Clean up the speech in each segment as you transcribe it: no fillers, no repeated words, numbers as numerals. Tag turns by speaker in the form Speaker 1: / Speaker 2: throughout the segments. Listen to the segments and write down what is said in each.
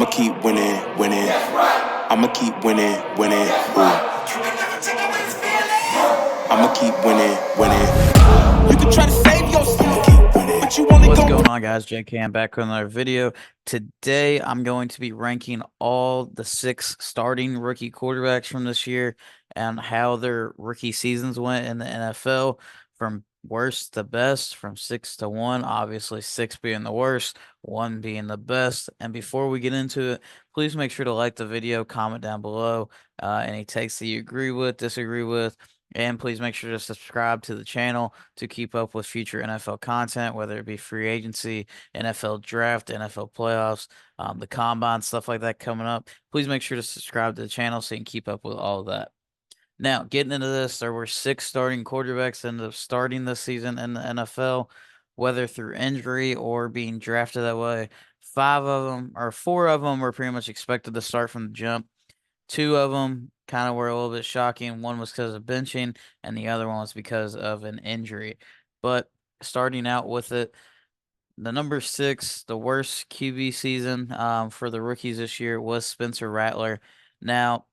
Speaker 1: I'ma keep winning, winning. I'ma keep winning, winning. Ooh. I'ma keep winning, winning. You can try to save yourself, keep winning, but you only
Speaker 2: What's
Speaker 1: go.
Speaker 2: going on, guys? JK, back with another video. Today, I'm going to be ranking all the 6 starting rookie quarterbacks from this year and how their rookie seasons went in the NFL from worst to best, from 6 to 1. Obviously, 6 being the worst, 1 being the best. And before we get into it, please make sure to like the video, comment down below any takes that you agree with, disagree with. And please make sure to subscribe to the channel to keep up with future NFL content, whether it be free agency, NFL draft, NFL playoffs, the combine, stuff like that coming up. Please make sure to subscribe to the channel so you can keep up with all of that. Now, getting into this, there were 6 starting quarterbacks that ended up starting this season in the NFL, whether through injury or being drafted that way. 5 of them, or 4 of them, were pretty much expected to start from the jump. 2 of them kind of were a little bit shocking. One was because of benching, and the other one was because of an injury. But starting out with it, the number 6, the worst QB season for the rookies this year was Spencer Rattler. Now,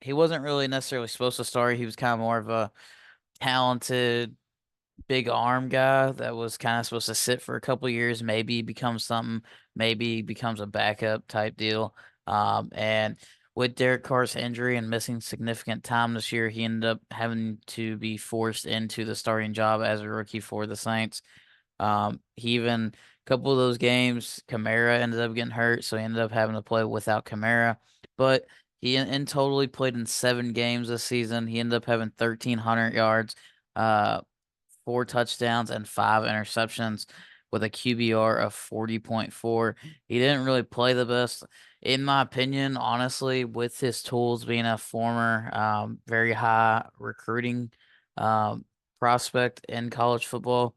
Speaker 2: he wasn't really necessarily supposed to start. He was kind of more of a talented, big arm guy that was kind of supposed to sit for a couple years, maybe become something, maybe becomes a backup type deal. And with Derek Carr's injury and missing significant time this year, he ended up having to be forced into the starting job as a rookie for the Saints. He even a couple of those games, Kamara ended up getting hurt, so he ended up having to play without Kamara. But he in total he played in 7 games this season. He ended up having 1,300 yards, uh, 4 touchdowns, and 5 interceptions with a QBR of 40.4. He didn't really play the best, in my opinion, honestly, with his tools being a former very high recruiting prospect in college football.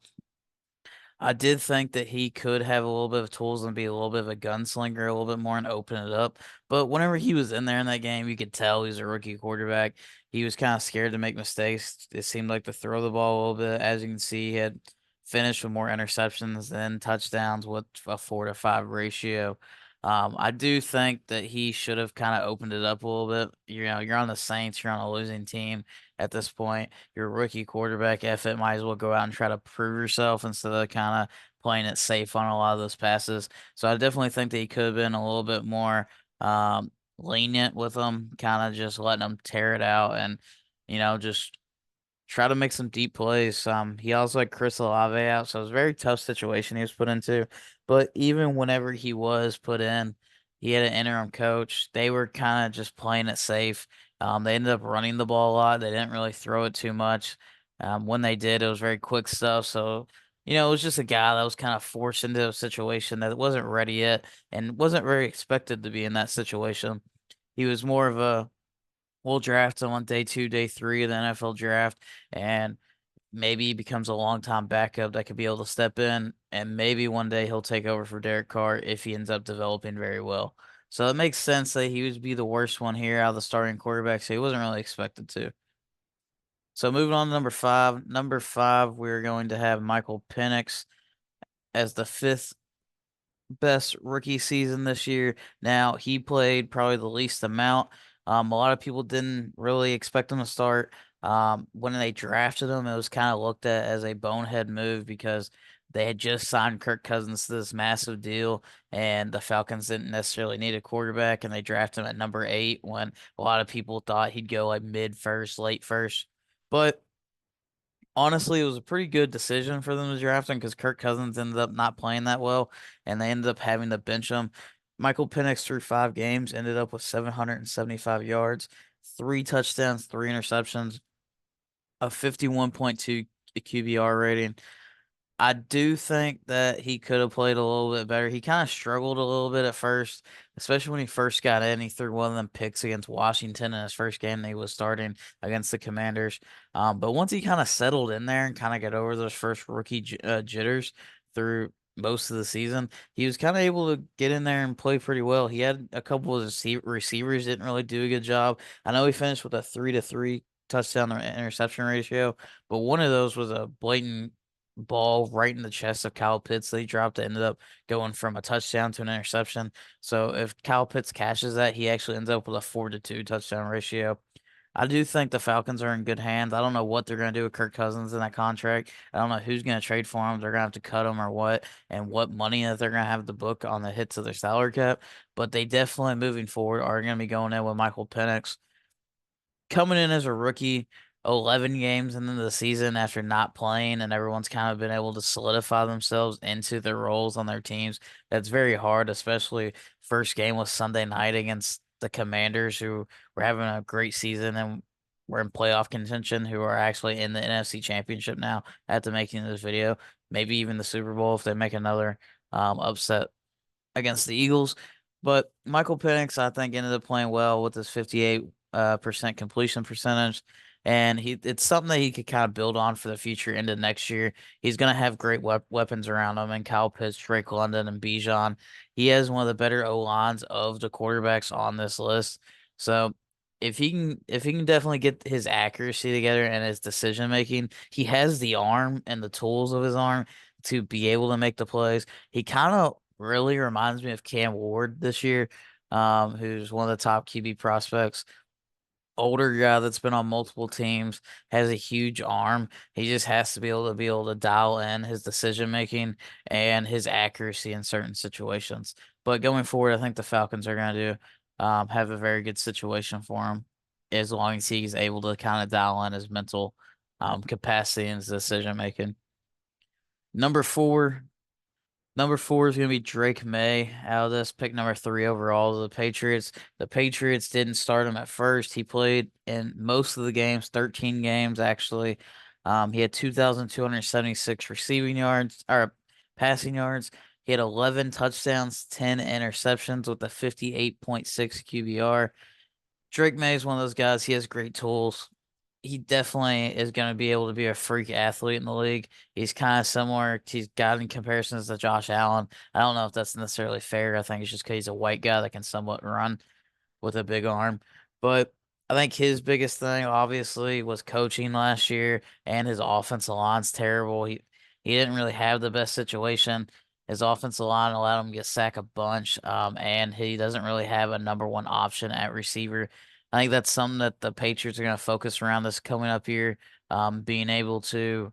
Speaker 2: I did think that he could have a little bit of tools and be a little bit of a gunslinger, a little bit more and open it up. But whenever he was in there in that game, you could tell he was a rookie quarterback. He was kind of scared to make mistakes. It seemed like to throw the ball a little bit. As you can see, he had finished with more interceptions than touchdowns with a 4-to-5 ratio. I do think that he should have kind of opened it up a little bit. You know, you're on the Saints, you're on a losing team at this point. You're a rookie quarterback. If it might as well go out and try to prove yourself instead of kind of playing it safe on a lot of those passes. So I definitely think that he could have been a little bit more lenient with them, kind of just letting them tear it out and, just try to make some deep plays. He also had Chris Olave out, so it was a very tough situation he was put into. But even whenever he was put in, he had an interim coach. They were kind of just playing it safe. They ended up running the ball a lot. They didn't really throw it too much. When they did, it was very quick stuff. So, it was just a guy that was kind of forced into a situation that wasn't ready yet and wasn't very expected to be in that situation. He was more of a we'll draft him on day 2, day 3 of the NFL draft, and maybe he becomes a long-time backup that could be able to step in, and maybe one day he'll take over for Derek Carr if he ends up developing very well. So it makes sense that he would be the worst one here out of the starting quarterback, so he wasn't really expected to. So moving on to number 5. Number 5, we're going to have Michael Penix as the 5th best rookie season this year. Now, he played probably the least amount. A lot of people didn't really expect him to start. When they drafted him, it was kind of looked at as a bonehead move because they had just signed Kirk Cousins to this massive deal, and the Falcons didn't necessarily need a quarterback, and they drafted him at number 8 when a lot of people thought he'd go like mid first, late first. But honestly, it was a pretty good decision for them to draft him because Kirk Cousins ended up not playing that well, and they ended up having to bench him. Michael Penix through 5 games ended up with 775 yards, 3 touchdowns, 3 interceptions, a 51.2 QBR rating. I do think that he could have played a little bit better. He kind of struggled a little bit at first, especially when he first got in. He threw one of them picks against Washington in his first game that he was starting against the Commanders. But once he kind of settled in there and kind of got over those first rookie jitters through most of the season, he was kind of able to get in there and play pretty well. He had a couple of receivers didn't really do a good job. I know he finished with a 3-to-3 touchdown to interception ratio, but one of those was a blatant ball right in the chest of Kyle Pitts that he dropped that ended up going from a touchdown to an interception. So if Kyle Pitts catches that, he actually ends up with a 4-2 touchdown ratio. I do think the Falcons are in good hands. I don't know what they're going to do with Kirk Cousins in that contract. I don't know who's going to trade for him. They're going to have to cut him or what, and what money that they're going to have to book on the hits of their salary cap. But they definitely, moving forward, are going to be going in with Michael Penix coming in as a rookie, 11 games into the season after not playing, and everyone's kind of been able to solidify themselves into their roles on their teams. That's very hard, especially first game was Sunday night against the Commanders, who were having a great season and were in playoff contention, who are actually in the NFC Championship now after making this video. Maybe even the Super Bowl if they make another upset against the Eagles. But Michael Penix, I think, ended up playing well with his 58 percent completion percentage. And it's something that he could kind of build on for the future into next year. He's going to have great weapons around him, and Kyle Pitts, Drake London, and Bijan. He has one of the better O lines of the quarterbacks on this list. So if he can definitely get his accuracy together and his decision making, he has the arm and the tools of his arm to be able to make the plays. He kind of really reminds me of Cam Ward this year, who's one of the top QB prospects. Older guy that's been on multiple teams, has a huge arm. He just has to be able to dial in his decision making and his accuracy in certain situations. But going forward, I think the Falcons are going to have a very good situation for him as long as he's able to kind of dial in his mental capacity and his decision making. Number four, Number four is going to be Drake May out of this. Pick number three overall, the Patriots. The Patriots didn't start him at first. He played in most of the games, 13 games actually. He had 2,276 receiving yards or passing yards. He had 11 touchdowns, 10 interceptions with a 58.6 QBR. Drake May is one of those guys. He has great tools. He definitely is going to be able to be a freak athlete in the league. He's kind of similar. He's got in comparisons to Josh Allen. I don't know if that's necessarily fair. I think it's just because he's a white guy that can somewhat run with a big arm. But I think his biggest thing, obviously, was coaching last year, and his offensive line's terrible. He didn't really have the best situation. His offensive line allowed him to get sacked a bunch, and he doesn't really have a number one option at receiver. I think that's something that the Patriots are going to focus around this coming up year, being able to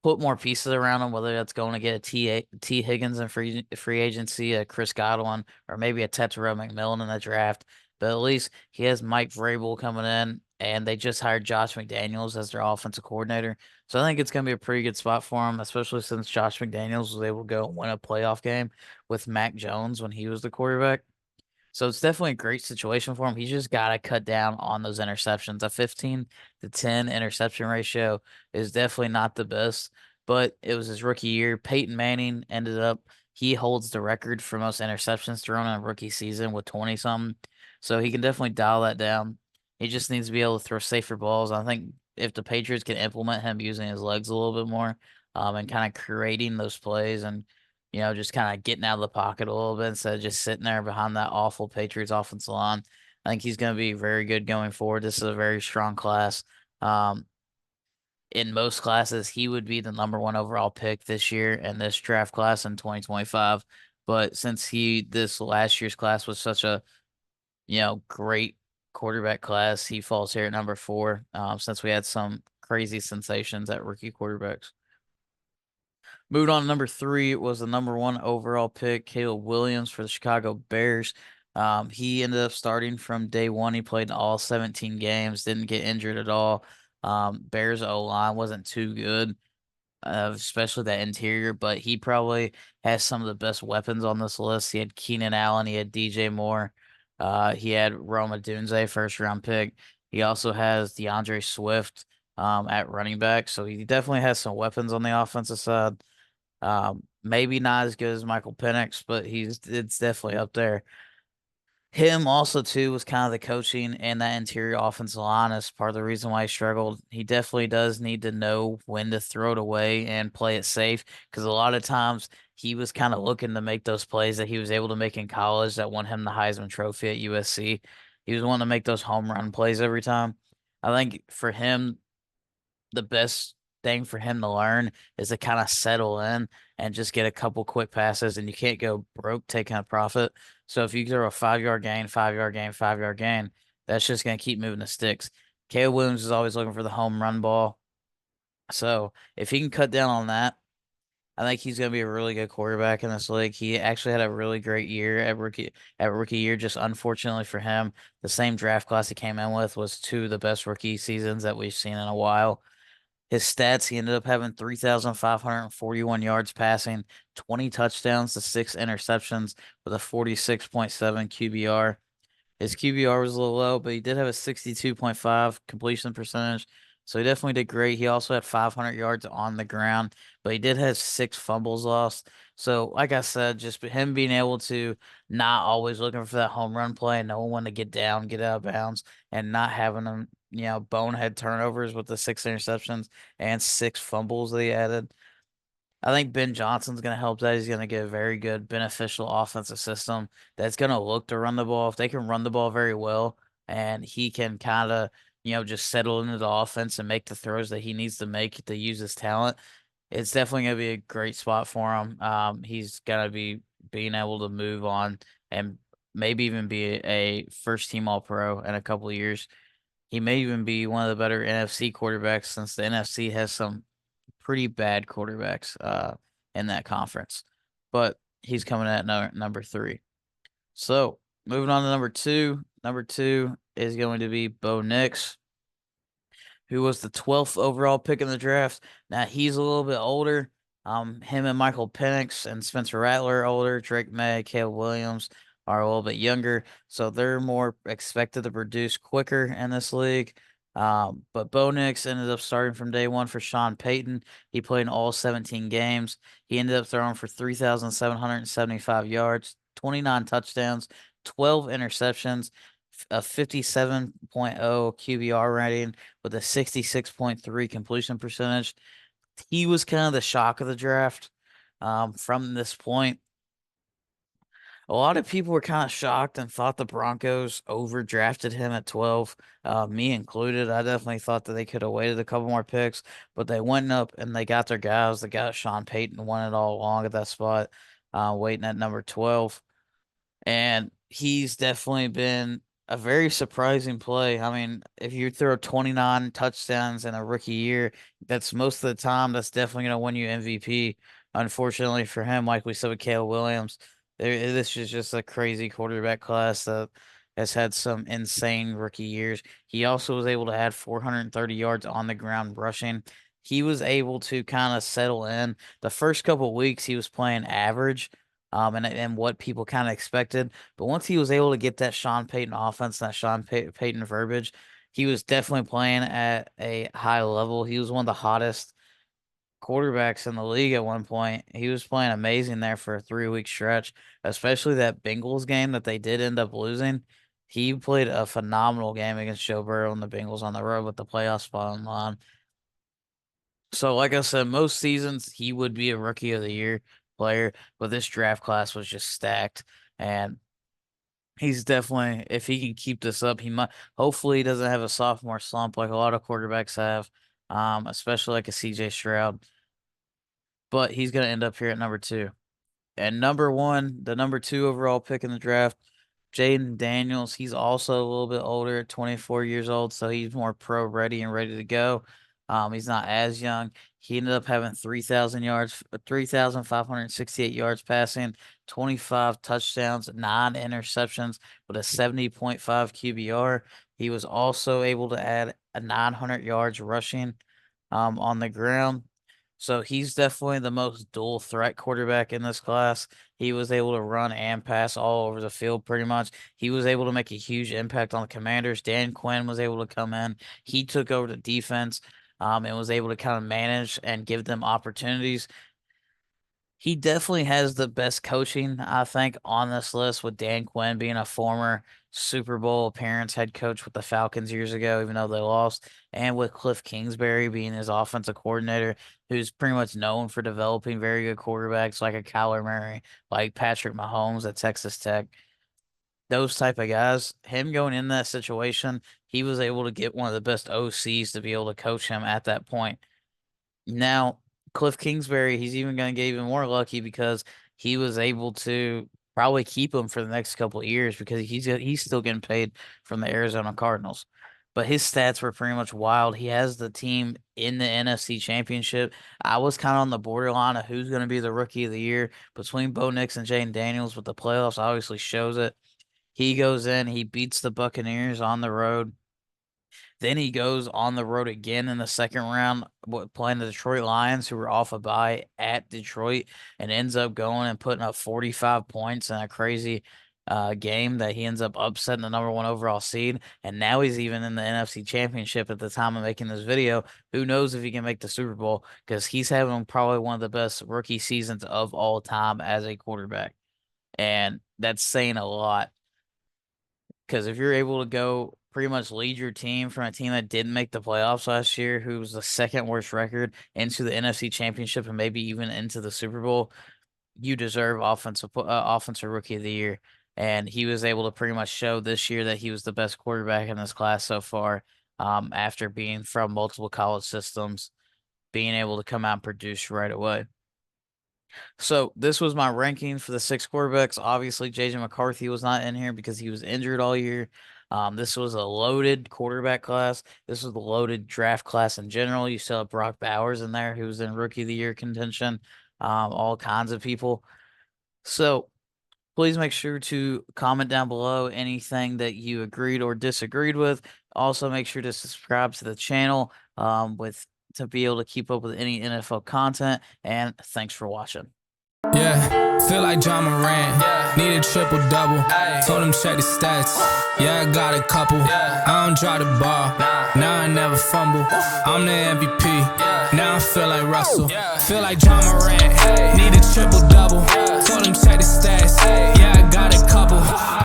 Speaker 2: put more pieces around him, whether that's going to get T Higgins in free agency, a Chris Godwin, or maybe a Tetairoa McMillan in the draft. But at least he has Mike Vrabel coming in, and they just hired Josh McDaniels as their offensive coordinator. So I think it's going to be a pretty good spot for him, especially since Josh McDaniels was able to go and win a playoff game with Mac Jones when he was the quarterback. So it's definitely a great situation for him. He's just got to cut down on those interceptions. A 15-10 interception ratio is definitely not the best, but it was his rookie year. Peyton Manning he holds the record for most interceptions thrown in a rookie season with 20 something. So he can definitely dial that down. He just needs to be able to throw safer balls. I think if the Patriots can implement him using his legs a little bit more, and kind of creating those plays and just kind of getting out of the pocket a little bit instead of just sitting there behind that awful Patriots offensive line. I think he's going to be very good going forward. This is a very strong class. In most classes, he would be the number one overall pick this year in this draft class in 2025. But since this last year's class was such a, great quarterback class, he falls here at number four, since we had some crazy sensations at rookie quarterbacks. Moved on to number three was the number one overall pick, Caleb Williams for the Chicago Bears. He ended up starting from day one. He played in all 17 games, didn't get injured at all. Bears O line wasn't too good, especially that interior, but he probably has some of the best weapons on this list. He had Keenan Allen, he had DJ Moore, he had Rome Odunze, first round pick. He also has DeAndre Swift at running back, so he definitely has some weapons on the offensive side. Maybe not as good as Michael Penix, but it's definitely up there. Him also too was kind of the coaching and that interior offensive line is part of the reason why he struggled. He definitely does need to know when to throw it away and play it safe because a lot of times he was kind of looking to make those plays that he was able to make in college that won him the Heisman Trophy at USC. He was wanting to make those home run plays every time. I think for him, the best thing for him to learn is to kind of settle in and just get a couple quick passes, and you can't go broke taking a profit. So if you throw a 5 yard gain, 5 yard gain, 5 yard gain, that's just going to keep moving the sticks. Caleb Williams is always looking for the home run ball. So if he can cut down on that, I think he's going to be a really good quarterback in this league. He actually had a really great year at rookie year. Just unfortunately for him, the same draft class he came in with was two of the best rookie seasons that we've seen in a while. His stats, he ended up having 3,541 yards passing, 20 touchdowns to 6 interceptions with a 46.7 QBR. His QBR was a little low, but he did have a 62.5 completion percentage. So he definitely did great. He also had 500 yards on the ground, but he did have 6 fumbles lost. So, like I said, just him being able to not always looking for that home run play and knowing when to get down, get out of bounds, and not having them, bonehead turnovers with the 6 interceptions and 6 fumbles that he added. I think Ben Johnson's going to help that. He's going to get a very good, beneficial offensive system that's going to look to run the ball. If they can run the ball very well and he can kind of, just settle into the offense and make the throws that he needs to make to use his talent, it's definitely going to be a great spot for him. He's going to be being able to move on and maybe even be a first team All Pro in a couple of years. He may even be one of the better NFC quarterbacks since the NFC has some pretty bad quarterbacks in that conference. But he's coming at number 3. So moving on to number 2. Number 2 is going to be Bo Nix, who was the 12th overall pick in the draft. Now he's a little bit older. Him and Michael Penix and Spencer Rattler are older. Drake May, Caleb Williams are a little bit younger, so they're more expected to produce quicker in this league. But Bo Nix ended up starting from day one for Sean Payton. He played in all 17 games. He ended up throwing for 3,775 yards, 29 touchdowns, 12 interceptions, a 57.0 QBR rating with a 66.3 completion percentage. He was kind of the shock of the draft. From this point, a lot of people were kind of shocked and thought the Broncos overdrafted him at 12, me included. I definitely thought that they could have waited a couple more picks, but they went up and they got their guys. They got Sean Payton, won it all along at that spot, waiting at number 12. And he's definitely been a very surprising play. I mean, if you throw 29 touchdowns in a rookie year, that's most of the time that's definitely going to win you MVP. Unfortunately for him, like we said with Caleb Williams, this is just a crazy quarterback class that has had some insane rookie years. He also was able to add 430 yards on the ground rushing. He was able to kind of settle in. The first couple of weeks, he was playing average, and what people kind of expected. But once he was able to get that Sean Payton offense, that Sean Payton verbiage, he was definitely playing at a high level. He was one of the hottest quarterbacks in the league at one point. He was playing amazing there for a 3 week stretch, especially that Bengals game that they did end up losing. He played a phenomenal game against Joe Burrow and the Bengals on the road with the playoff spot on the line. So, like I said, most seasons he would be a rookie of the year player, but this draft class was just stacked. And he's definitely, if he can keep this up, he might, hopefully, he doesn't have a sophomore slump like a lot of quarterbacks have, especially like a CJ Stroud. But he's going to end up here at number 2. And number 1, the number 2 overall pick in the draft, Jayden Daniels. He's also a little bit older at 24 years old, so he's more pro ready and ready to go. He's not as young. He ended up having 3,000 yards, 3,568 yards passing, 25 touchdowns, 9 interceptions with a 70.5 QBR. He was also able to add a 900 yards rushing on the ground. So he's definitely the most dual threat quarterback in this class. He was able to run and pass all over the field pretty much. He was able to make a huge impact on the Commanders. Dan Quinn was able to come in. He took over the defense, and was able to kind of manage and give them opportunities. He definitely has the best coaching, I think, on this list, with Dan Quinn being a former Super Bowl appearance head coach with the Falcons years ago, even though they lost, and with Cliff Kingsbury being his offensive coordinator, who's pretty much known for developing very good quarterbacks like a Kyler Murray, like Patrick Mahomes at Texas Tech. Those type of guys, him going in that situation, he was able to get one of the best OCs to be able to coach him at that point. Now, Cliff Kingsbury, he's even going to get even more lucky because he was able to probably keep him for the next couple of years because he's still getting paid from the Arizona Cardinals. But his stats were pretty much wild. He has the team in the NFC Championship. I was kind of on the borderline of who's going to be the rookie of the year between Bo Nix and Jayden Daniels, but the playoffs obviously shows it. He goes in, he beats the Buccaneers on the road. Then he goes on the road again in the second round, playing the Detroit Lions, who were off a bye at Detroit, and ends up going and putting up 45 points in a crazy game that he ends up upsetting the #1 overall seed. And now he's even in the NFC Championship at the time of making this video. Who knows if he can make the Super Bowl, because he's having probably one of the best rookie seasons of all time as a quarterback. And that's saying a lot. Because if you're able to go pretty much lead your team from a team that didn't make the playoffs last year, who was the second worst record, into the NFC Championship and maybe even into the Super Bowl, you deserve offensive rookie of the year. And he was able to pretty much show this year that he was the best quarterback in this class so far, after being from multiple college systems, being able to come out and produce right away. So this was my ranking for the 6 quarterbacks. Obviously, JJ McCarthy was not in here because he was injured all year. This was a loaded quarterback class. This was the loaded draft class in general. You still have Brock Bowers in there, who was in Rookie of the Year contention. All kinds of people. So please make sure to comment down below anything that you agreed or disagreed with. Also, make sure to subscribe to the channel to be able to keep up with any NFL content. And thanks for watching.
Speaker 3: Yeah, feel like John Moran. Need a triple-double. Told him check the stats. Yeah, I got a couple. I don't drop the ball. Now I never fumble. I'm the MVP. Now I feel like Russell. Feel like John Moran. Need a triple-double. Told him check the stats. Yeah, I got a couple.